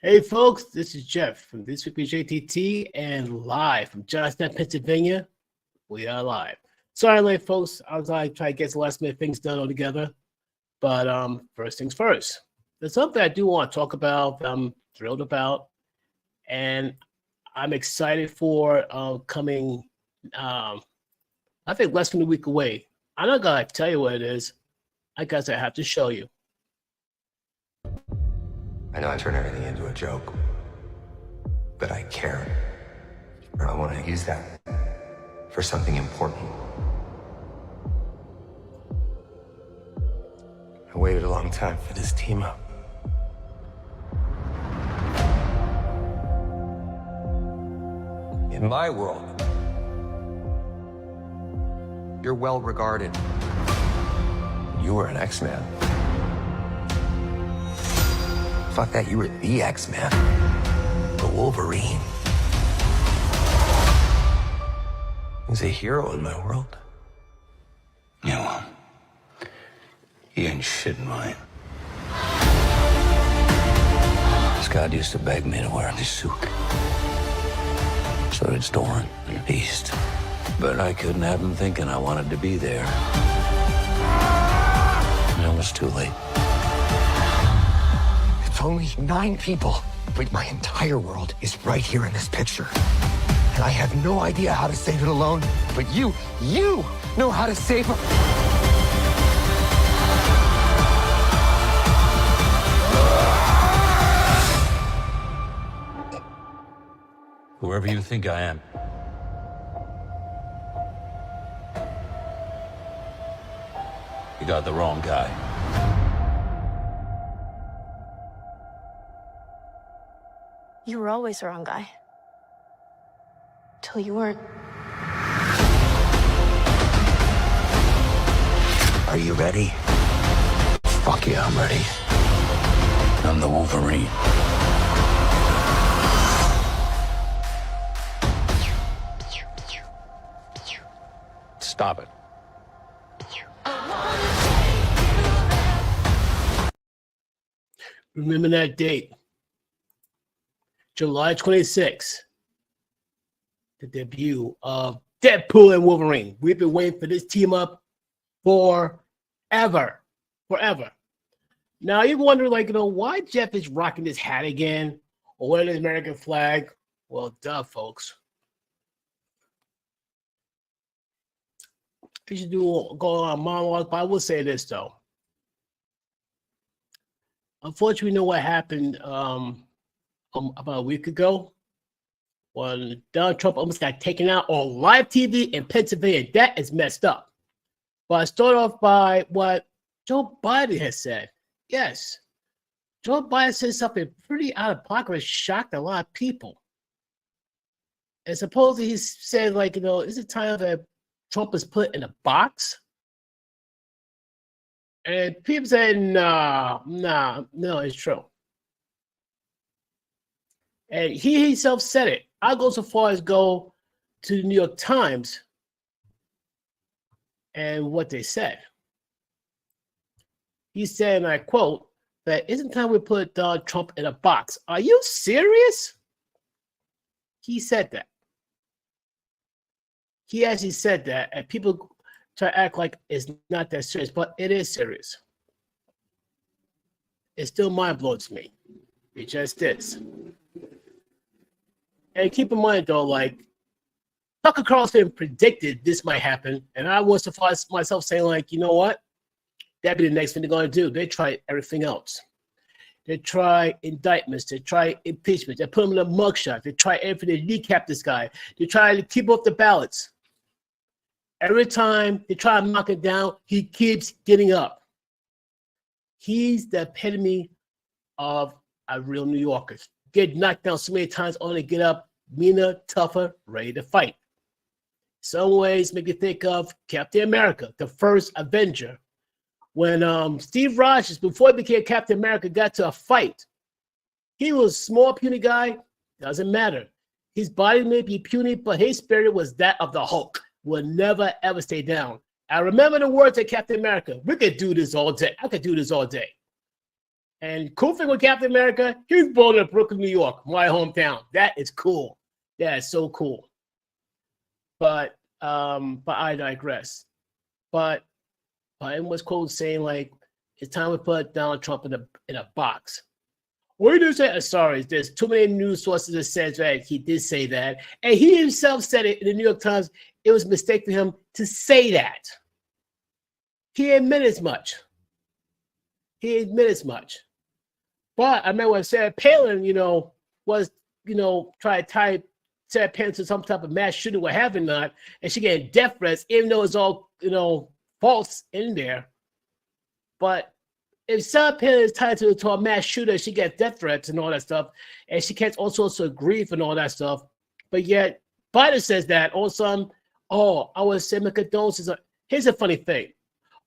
Hey folks, this is Jeff from This Week with JTT and live from JOHNSTOWN, Pennsylvania. We are live. Sorry, late folks. I was like trying to get some last minute things done all together. But first things first. There's something I do want to talk about. I'm thrilled about, and I'm excited for coming. I think less than a week away. I'm not gonna tell you what it is. I guess I have to show you. I know I turn everything into a joke, but I care. Or I want to use that for something important. I waited a long time for this team up. In my world, you're well regarded. You were an X-Man. Fuck that, you were the X-Man. The Wolverine. He's a hero in my world. Yeah, well, he ain't shit in mine. Scott used to beg me to wear this suit. So did Storm and Beast. But I couldn't have him thinking I wanted to be there. And it was too late. It's only 9 people, but my entire world is right here in this picture. And I have no idea how to save it alone, but you know how to save her. Whoever you think I am, you got the wrong guy. You were always the wrong guy. Till you weren't. Are you ready? Fuck yeah, I'm ready. I'm the Wolverine. Stop it. Remember that date. July 26th, the debut of Deadpool and Wolverine. We've been waiting for this team up forever. Now, you wonder, why Jeff is rocking this hat again or wearing the American flag? Well, duh, folks. You should go on a monologue, but I will say this, though. Unfortunately, we know what happened about a week ago when Donald Trump almost got taken out on live TV in Pennsylvania. That is messed up. But I start off by what Joe Biden has said. Yes, Joe Biden said something pretty out of pocket that shocked a lot of people. And supposedly he said, is it time that Trump is put in a box? And people say, no, it's true. And he himself said it. I'll go so far as go to the New York Times and what they said. He said, and I quote, that isn't time we put Donald Trump in a box. Are you serious? He said that. He actually said that, and people try to act like it's not that serious, but it is serious. It's still mind-blowing to me. It just is. And keep in mind, though, Tucker Carlson predicted this might happen, and I was to find myself saying, you know what? That'd be the next thing they're going to do. They try everything else. They try indictments. They try impeachment. They put him in a mugshot. They try everything. They kneecap this guy. They try to keep off the ballots. Every time they try to knock it down, he keeps getting up. He's the epitome of a real New Yorker. Get knocked down so many times, only get up, meaner, tougher, ready to fight. Some ways make you think of Captain America, the first Avenger. When Steve Rogers, before he became Captain America, got to a fight, he was a small, puny guy. Doesn't matter. His body may be puny, but his spirit was that of the Hulk. Will never, ever stay down. I remember the words of Captain America. We could do this all day. I could do this all day. And cool thing with Captain America, he was born in Brooklyn, New York, my hometown. That is cool. That is so cool. But I digress. But Biden was quoted saying like, it's time to put Donald Trump in a box. What did you say? Sorry, there's too many news sources that says that he did say that. And he himself said it in the New York Times. It was a mistake for him to say that. He admitted as much. But I remember when Sarah Palin, was, trying to tie Sarah Palin to some type of mass shooting, what have you not, and she getting death threats, even though it's all, false in there. But if Sarah Palin is tied to a mass shooter, she gets death threats and all that stuff, and she gets all sorts of grief and all that stuff. But yet, Biden says that all of a sudden, I was sending condolences. Here's a funny thing.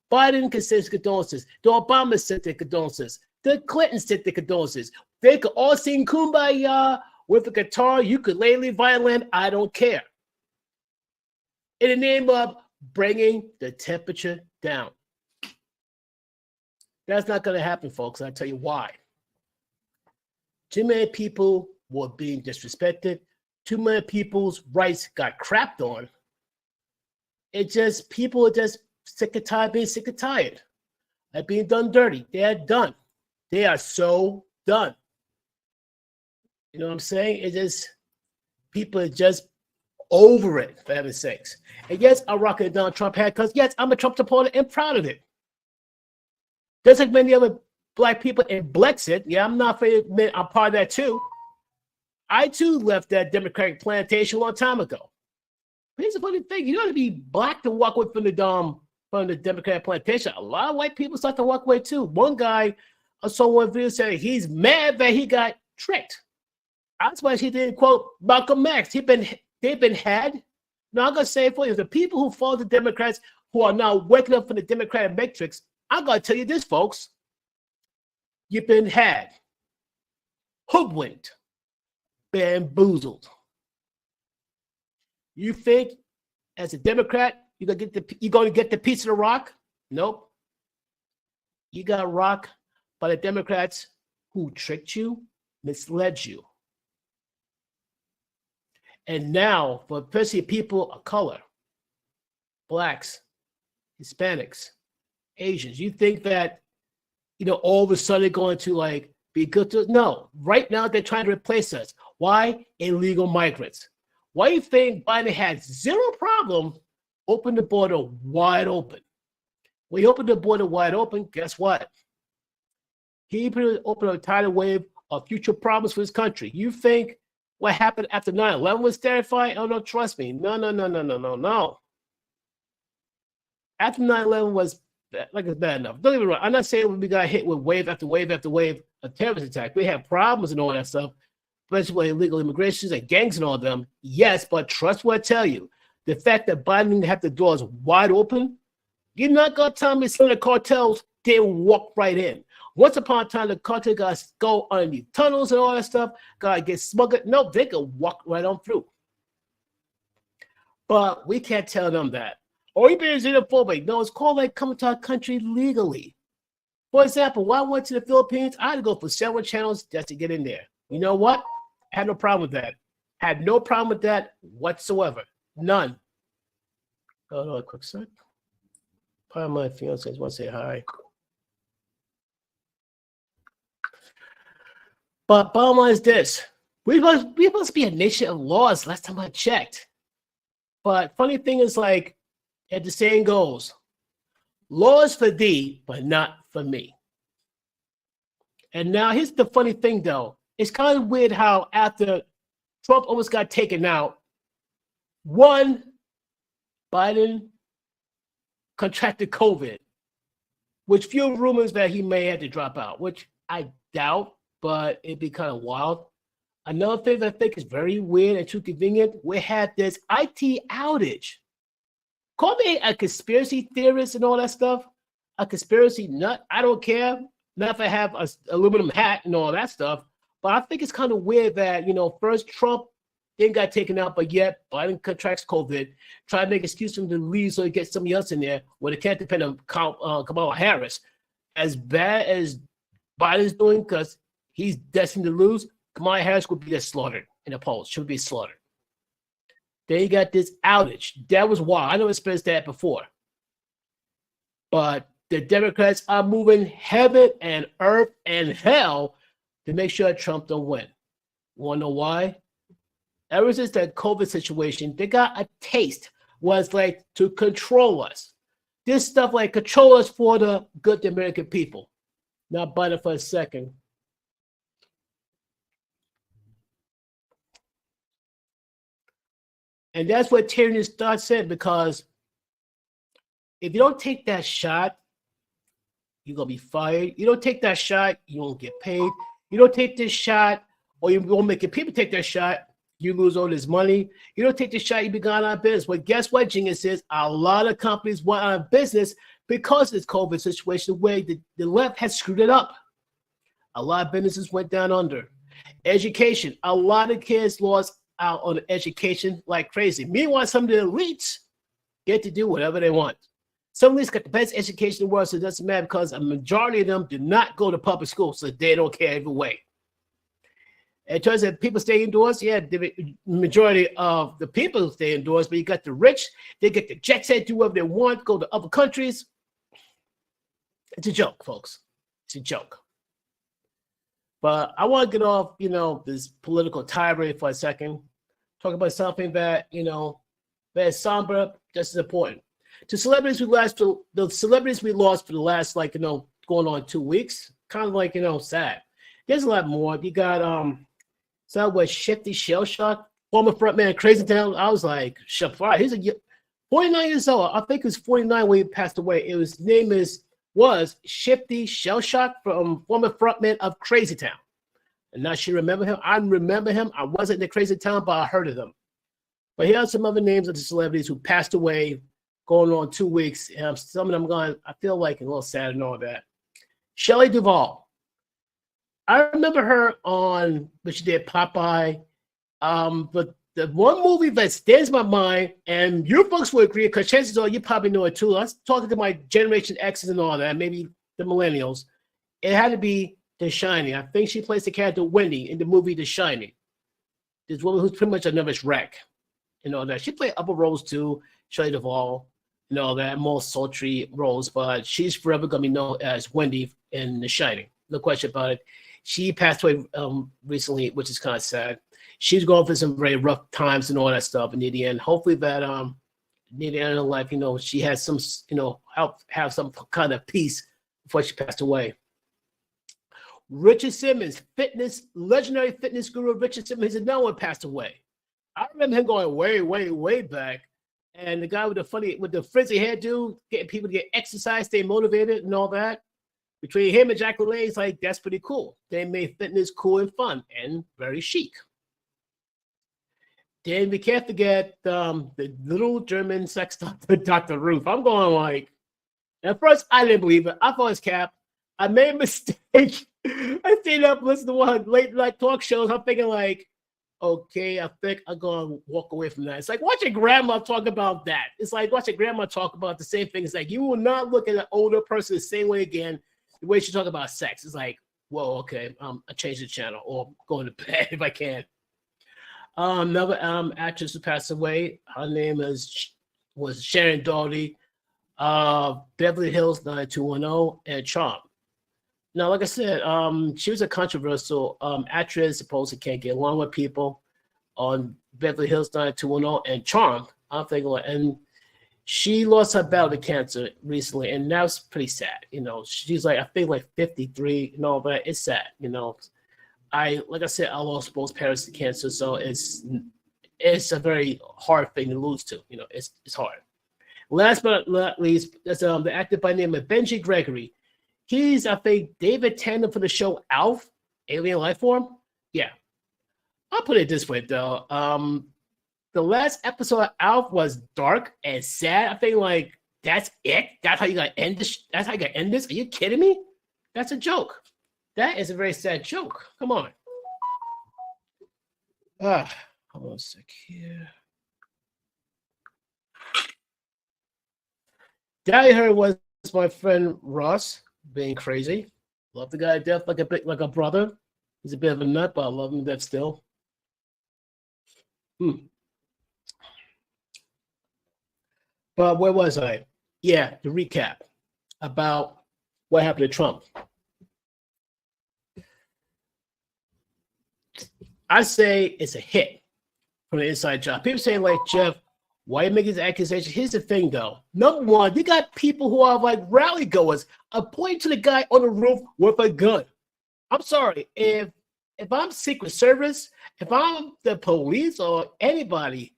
Biden can send condolences. The Obamas sent their condolences. The Clintons sent their condolences. They could all sing Kumbaya with a guitar, ukulele, violin. I don't care. In the name of bringing the temperature down. That's not going to happen, folks. I'll tell you why. Too many people were being disrespected. Too many people's rights got crapped on. People are just sick and tired, being sick and tired. Like being done dirty. They are done. They are so done. You know what I'm saying? People are just over it, for heaven's sakes. And yes, I'm rocking a Donald Trump hat because, yes, I'm a Trump supporter and proud of it. Just like many other black people in Brexit. Yeah, I'm not afraid to admit I'm part of that too. I too left that Democratic plantation a long time ago. But here's the funny thing: you don't have to be black to walk away from the Democratic plantation. A lot of white people start to walk away too. One guy, I saw one video saying he's mad that he got tricked. That's why he didn't quote Malcolm X. They've been had. Now I'm gonna say it for you: the people who follow the Democrats, who are now waking up from the Democratic matrix, I'm gonna tell you this, folks. You've been had, hoodwinked, bamboozled. You think, as a Democrat, you're gonna get the piece of the rock? Nope. You got rock by the Democrats who tricked you, misled you. And now, for especially people of color, blacks, Hispanics, Asians, you think that, all of a sudden they're going to be good to us? No. Right now they're trying to replace us. Why? Illegal migrants. Why do you think Biden had zero problem open the border wide open? When he opened the border wide open, guess what? He opened a tidal wave of future problems for his country. You think what happened after 9/11 was terrifying? Oh, no, trust me. No. After 9/11 was it's bad enough. Don't get me wrong. I'm not saying we got hit with wave after wave after wave of terrorist attack. We have problems and all that stuff, especially with illegal immigrations and gangs and all of them. Yes, but trust what I tell you. The fact that Biden didn't have the doors wide open, you're not going to tell me some of the cartels didn't walk right in. Once upon a time, the cartel got to go underneath tunnels and all that stuff, got to get smuggled. No, they could walk right on through. But we can't tell them that. Or you've been xenophobic. No, it's called coming to our country legally. For example, when I went to the Philippines, I had to go for several channels just to get in there. You know what? I had no problem with that. Had no problem with that whatsoever. None. Hold on a quick sec. Probably my fiance want to say hi. But bottom line is this. We must be a nation of laws last time I checked. But funny thing is as the saying goes, laws for thee, but not for me. And now here's the funny thing though. It's kind of weird how after Trump almost got taken out, one, Biden contracted COVID, which fueled rumors that he may have to drop out, which I doubt, but it'd be kind of wild. Another thing that I think is very weird and too convenient, we had this IT outage. Call me a conspiracy theorist and all that stuff, a conspiracy nut. I don't care. Not if I have a aluminum hat and all that stuff. But I think it's kind of weird that, first Trump then got taken out, but yet Biden contracts COVID, try to make excuse for him to leave so he gets somebody else in there where they can't depend on Kamala Harris. As bad as Biden's doing because he's destined to lose. Kamala Harris will be slaughtered in the polls. She'll be slaughtered. Then you got this outage. That was wild. I know it's experienced that before. But the Democrats are moving heaven and earth and hell to make sure Trump don't win. Want to know why? Ever since that COVID situation, they got a taste was like to control us. This stuff like control us for the good American people. Not Biden for a second. And that's what tyranny starts at, because if you don't take that shot, you're going to be fired. You don't take that shot, you won't get paid. You don't take this shot, or you won't make people take that shot, you lose all this money. You don't take the shot, you be gone out of business. But guess what, Genius is? A lot of companies went out of business because of this COVID situation, where the left has screwed it up. A lot of businesses went down under. Education, a lot of kids lost out on education like crazy. Meanwhile, some of the elites get to do whatever they want. Some of these got the best education in the world, so it doesn't matter, because a majority of them do not go to public school, so they don't care either way. In terms of people stay indoors, yeah, the majority of the people stay indoors, but you got the rich, they get the jet set, do whatever they want, go to other countries. It's a joke, folks. It's a joke. But I want to get off, this political tirade for a second. Talk about something that, very somber, just as important. To celebrities we lost, the celebrities we lost for the last, going on 2 weeks, kind of sad. There's a lot more. You got so was Shifty Shell Shock, former frontman of Crazy Town. I was like, Shafar, he's 49 years old. I think he was 49 when he passed away. His name was Shifty Shell Shock, from former frontman of Crazy Town. And now she remember him. I remember him. I wasn't in Crazy Town, but I heard of them. But here are some other names of the celebrities who passed away going on 2 weeks. Some of them I feel like a little sad and all that. Shelley Duvall. I remember her on, but she did Popeye. But the one movie that stands in my mind, and you folks will agree, because chances are you probably know it too. I was talking to my Generation X's and all that, maybe the millennials. It had to be The Shining. I think she plays the character Wendy in the movie The Shining. This woman who's pretty much a nervous wreck and all that. She played other roles too, Shelley Duvall, and all that, more sultry roles, but she's forever going to be known as Wendy in The Shining. No question about it. She passed away recently, which is kind of sad. She's going through some very rough times and all that stuff. And in the end, hopefully that near the end of her life, she has some, have some kind of peace before she passed away. Richard Simmons, legendary fitness guru Richard Simmons, is another one passed away. I remember him going way, way, way back. And the guy with the frizzy hairdo, getting people to get exercise, stay motivated and all that. Between him and Jack LaLanne, it's like, that's pretty cool. They made fitness cool and fun and very chic. Then we can't forget the little German sex doctor, Dr. Ruth. I'm going like, at first I didn't believe it. I thought it was cap. I made a mistake. I stayed up listening to one late night talk shows. I'm thinking like, okay, I think I'm going to walk away from that. It's like watching grandma talk about that. It's like watching grandma talk about the same thing. It's like, you will not look at an older person the same way again. The way she talk about sex is like, whoa, okay, I change the channel or go to bed if I can. Another actress who passed away, her name was Sharon Doherty, Beverly Hills 90210, and Charm. Now, like I said, she was a controversial actress, supposedly can't get along with people on Beverly Hills 90210 and Charm. I'm thinking, and she lost her battle to cancer recently, and that's pretty sad. She's like, I think like 53 and all that. It's sad. Like I said, I lost both parents to cancer, so it's a very hard thing to lose to. It's hard. Last but not least, that's the actor by the name of Benji Gregory. He's, I think, David Tandem for the show Alf, Alien Life Form. Yeah. I'll put it this way, though. The last episode of Alf was dark and sad. I think, like, that's it? That's how you got to end this? That's how you got to end this? Are you kidding me? That's a joke. That is a very sad joke. Come on. Hold on a sec here. That I heard was my friend Ross being crazy. Love the guy to death like a brother. He's a bit of a nut, but I love him to death still. But where was I? Yeah, the recap about what happened to Trump. I say it's a hit from the inside job. People saying like, Jeff, why are you making these accusations? Here's the thing, though. Number one, you got people who are like rally goers pointing to the guy on the roof with a gun. I'm sorry, if I'm Secret Service, if I'm the police or anybody,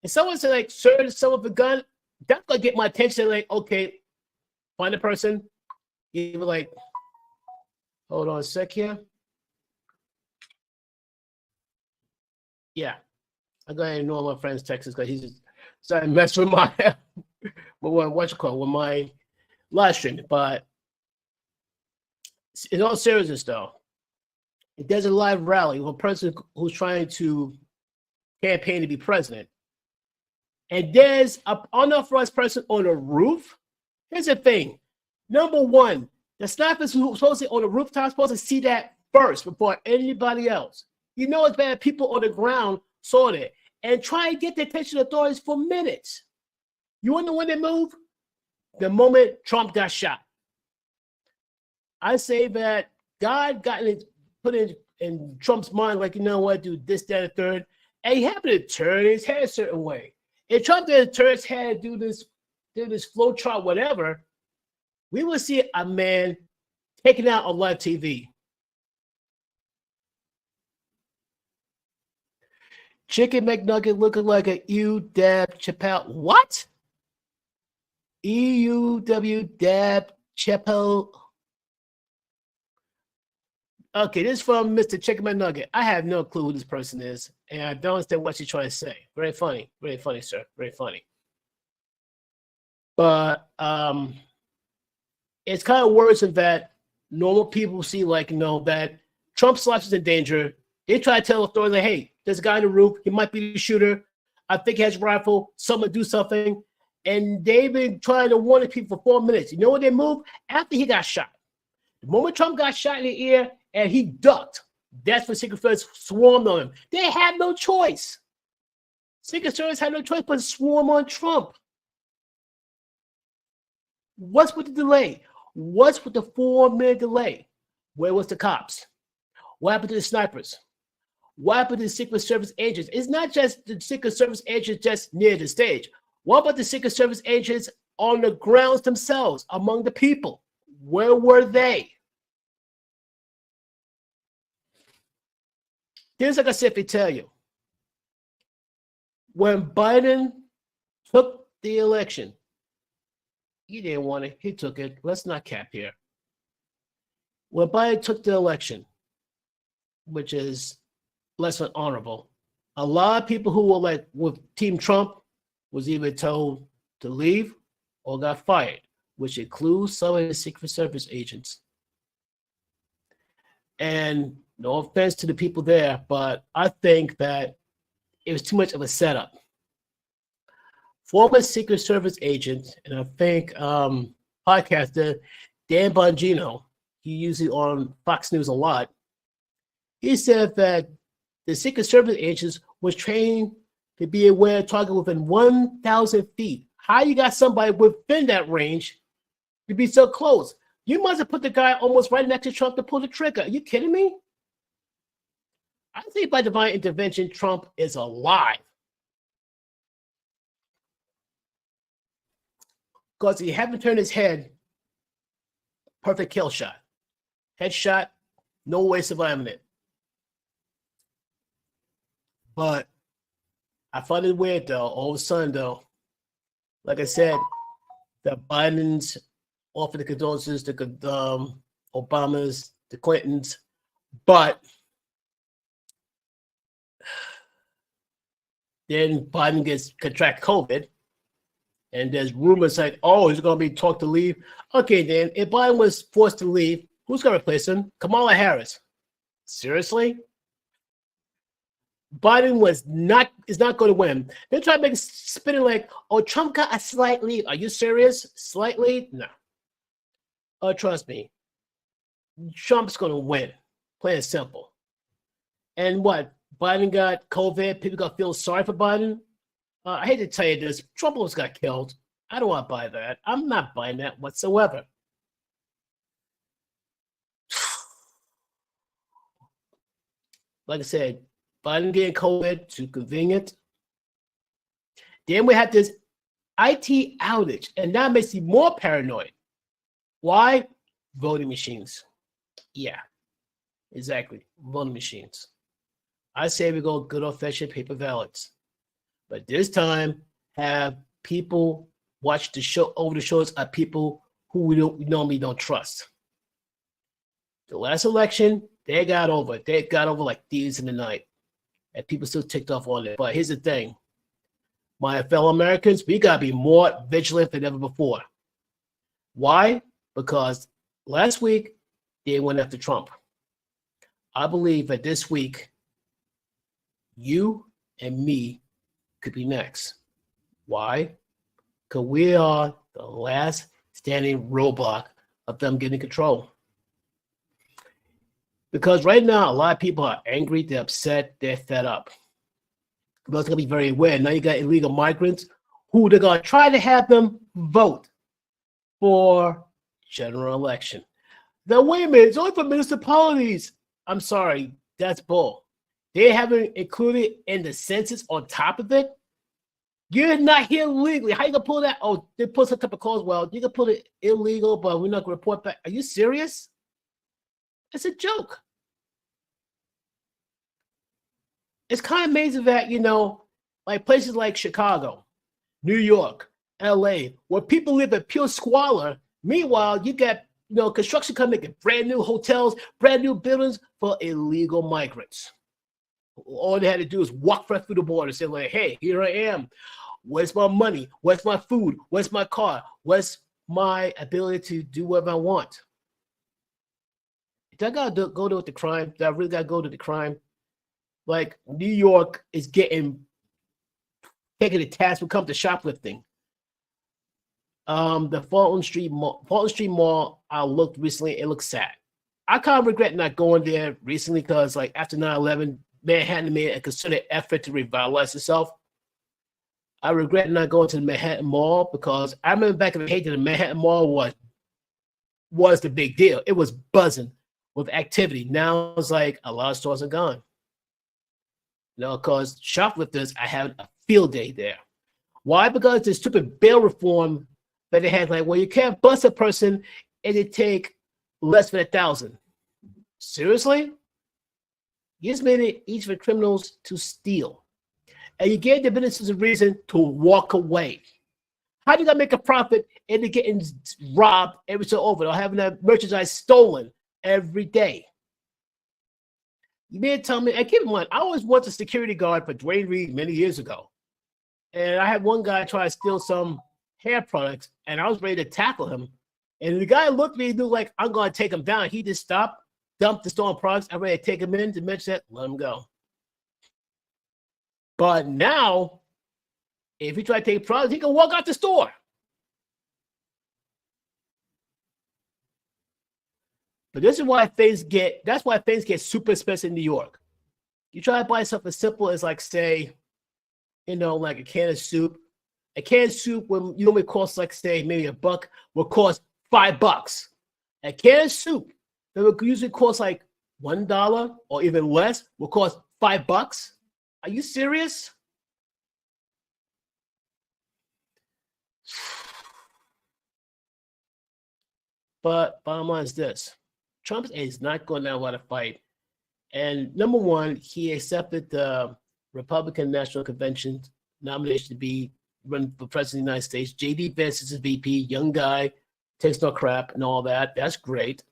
and someone say like, sir, someone with a gun, that's gonna get my attention. Like, okay, find the person. You be like, hold on a sec here. Yeah, I go ahead and ignore my friend's text because he's just starting to mess with my with my live stream. But in all seriousness, though, if there's a live rally with a person who's trying to campaign to be president, and there's an unauthorized person on the roof, here's the thing. Number one, the snipers who are supposed to be on the rooftop are supposed to see that first before anybody else. You know it's bad people on the ground saw that and try and get the attention of authorities for minutes. You want to know when they move? The moment Trump got shot. I say that God put in Trump's mind, like, you know what, do this, that, and third. And he happened to turn his head a certain way. If Trump did turn his head, do this flow chart, whatever, we will see a man taken out on live TV. Chicken McNugget looking like a U-Dab Chappelle. What? E-U-W Dab Chappelle. Okay, this is from Mr. Chicken McNugget. I have no clue who this person is, and I don't understand what she's trying to say. Very funny, sir. Very funny. But it's kind of worrisome that normal people see, like, you know, that Trump's life is in danger. They try to tell authorities, like, hey, there's a guy in the roof. He might be the shooter. I think he has a rifle. Someone do something. And they've been trying to warn the people for 4 minutes. You know when they moved? After he got shot. The moment Trump got shot in the ear and he ducked, that's when Secret Service swarmed on him. They had no choice. Secret Service had no choice but to swarm on Trump. What's with the delay? What's with the 4-minute delay? Where was the cops? What happened to the snipers? What happened to the Secret Service agents? It's not just the Secret Service agents just near the stage. What about the Secret Service agents on the grounds themselves, among the people? Where were they? Here's like I said to tell you. When Biden took the election, he didn't want it. He took it. Let's not cap here. When Biden took the election, which is less than honorable, a lot of people who were like with Team Trump was either told to leave or got fired, which includes some of the Secret Service agents. And no offense to the people there, but I think that it was too much of a setup. Former Secret Service agent, and I think podcaster Dan Bongino, he usually on Fox News a lot, he said that the Secret Service agents was trained to be aware of target within 1,000 feet. How you got somebody within that range to be so close? You must have put the guy almost right next to Trump to pull the trigger. Are you kidding me? I think by divine intervention, Trump is alive. Because he haven't turned his head, perfect kill shot. Headshot, no way surviving it. But I find it weird, though, all of a sudden, though, like I said, the Bidens offered the condolences to Obamas, the Clintons, but then Biden contract COVID, and there's rumors like, oh, he's going to be talked to leave. Okay, then, if Biden was forced to leave, who's going to replace him? Kamala Harris. Seriously? Biden is not going to win. They're trying to make it spinning like, oh, Trump got a slight lead. Are you serious? Slight lead? No. Oh, trust me. Trump's going to win, plain and simple. And what? Biden got COVID. People got to feel sorry for Biden. I hate to tell you this. Trump almost got killed. I don't want to buy that. I'm not buying that whatsoever. Like I said, Biden getting COVID, too convenient. Then we have this IT outage, and that makes me more paranoid. Why? Voting machines. Yeah, exactly. Voting machines. I say we go good old-fashioned paper ballots. But this time, have people watch the show over the shows of people who we normally don't trust. The last election, they got over like thieves in the night. And people still ticked off on it. But here's the thing. My fellow Americans, we got to be more vigilant than ever before. Why? Because last week, they went after Trump. I believe that this week, you and me could be next. Why? Because we are the last standing roadblock of them getting control. Because right now, a lot of people are angry, they're upset, they're fed up. But it's going to be very aware. Now you got illegal migrants who they're going to try to have them vote for general election. Now, wait a minute, it's only for municipalities. I'm sorry, that's bull. They haven't included in the census on top of it. You're not here legally. How you going to pull that? Oh, they put some type of clause. Well, you can put it illegal, but we're not going to report back. Are you serious? It's a joke. It's kind of amazing that, like places like Chicago, New York, LA, where people live in pure squalor. Meanwhile, you got, construction company making brand new hotels, brand new buildings for illegal migrants. All they had to do is walk right through the border and say, like, hey, here I am. Where's my money? Where's my food? Where's my car? Where's my ability to do whatever I want? Do I got to go to the crime? Do I really got to go to the crime? Like, New York is taking the task when it comes to shoplifting. The Fulton Street Mall, I looked recently, it looks sad. I kind of regret not going there recently because, like, after 9/11, Manhattan made a concerted effort to revitalize itself. I regret not going to the Manhattan Mall because I remember back in the day that the Manhattan Mall was the big deal. It was buzzing with activity. Now it's like a lot of stores are gone. Because shoplifters, I have a field day there. Why? Because the stupid bail reform that they had, like, well, you can't bust a person and it take less than 1,000. Seriously? You just made it easy for criminals to steal. And you gave the businesses a reason to walk away. How do you gotta make a profit and they're getting robbed every so often or having that merchandise stolen every day? You may tell me, and keep in mind, I always was a security guard for Dwayne Reed many years ago. And I had one guy try to steal some hair products, and I was ready to tackle him. And the guy looked at me and looked like, I'm going to take him down. He just stopped, dumped the stolen products. I'm ready to take him in to mention that, let him go. But now, if he try to take products, he can walk out the store. But this is why that's why things get super expensive in New York. You try to buy something as simple as, like, say, like a can of soup. A can of soup when you normally cost, like, say, maybe $1 will cost $5. A can of soup that would usually cost like $1 or even less will cost $5. Are you serious? But bottom line is this. Trump is not going to know how to fight. And number one, he accepted the Republican National Convention nomination to be run for president of the United States. J.D. Vance is his VP, young guy, takes no crap and all that. That's great.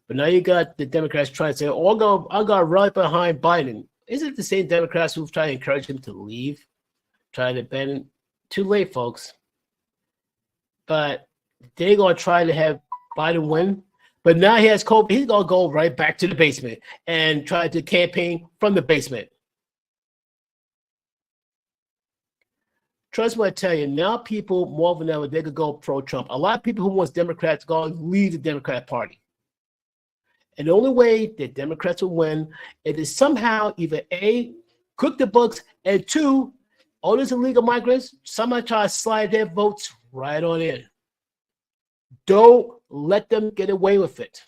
But now you got the Democrats trying to say, oh, I'll go right behind Biden. Isn't it the same Democrats who try to encourage him to leave? Trying to ban him? Too late, folks. But they're going to try to have Biden win. But now he has COVID. He's going to go right back to the basement and try to campaign from the basement. Trust me, I tell you, now people more than ever, they could go pro-Trump. A lot of people who want Democrats go leave the Democrat Party. And the only way that Democrats will win, it is somehow either A, cook the books, and 2, all these illegal migrants somehow try to slide their votes right on in. Don't let them get away with it.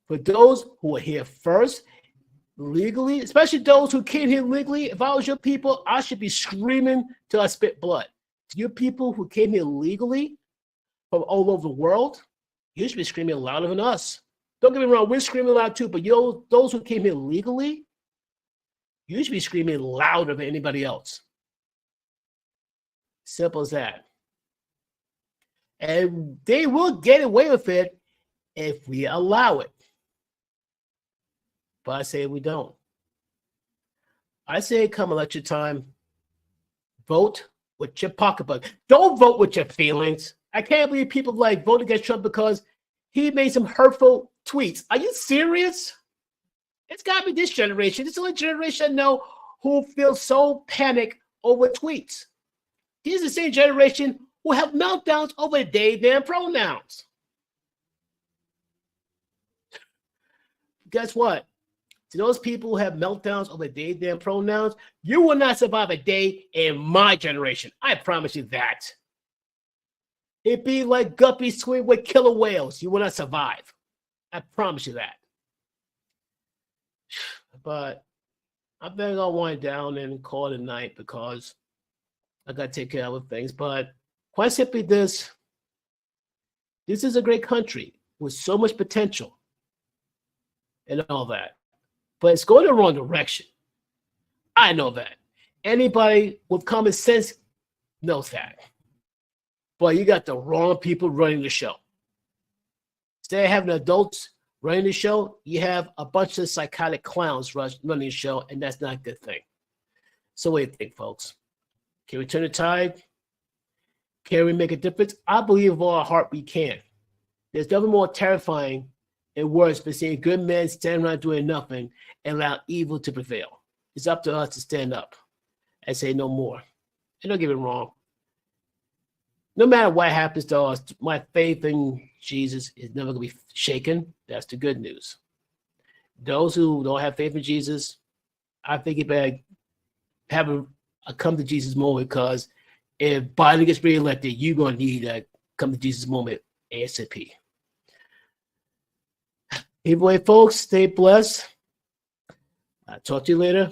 For those who are here first, legally, especially those who came here legally, if I was your people, I should be screaming till I spit blood. To you people who came here legally from all over the world, you should be screaming louder than us. Don't get me wrong, we're screaming loud too, but those who came here legally, you should be screaming louder than anybody else. Simple as that. And they will get away with it if we allow it. But I say we don't. I say come election time, vote with your pocketbook. Don't vote with your feelings. I can't believe people like vote against Trump because he made some hurtful tweets. Are you serious? It's got to be this generation. This is the only generation I know who feels so panicked over tweets. He's the same generation who have meltdowns over they, them pronouns. Guess what? To those people who have meltdowns over they, them pronouns, you will not survive a day in my generation. I promise you that. It'd be like guppies swimming with killer whales. You will not survive. I promise you that. But I better go wind down and call it a night because I got to take care of other things. But quite simply this is a great country with so much potential and all that. But it's going the wrong direction. I know that. Anybody with common sense knows that. But you got the wrong people running the show. Instead of having adults running the show, you have a bunch of psychotic clowns running the show, and that's not a good thing. So what do you think, folks? Can we turn the tide? Can we make a difference? I believe with all our heart we can. There's nothing more terrifying and worse than seeing good men stand around doing nothing and allow evil to prevail. It's up to us to stand up and say no more. And don't get me wrong. No matter what happens to us, my faith in Jesus is never going to be shaken. That's the good news. Those who don't have faith in Jesus, I think you better have a come to Jesus moment, because if Biden gets reelected, you're going to need a come to Jesus moment ASAP. Anyway, folks, stay blessed. I'll talk to you later.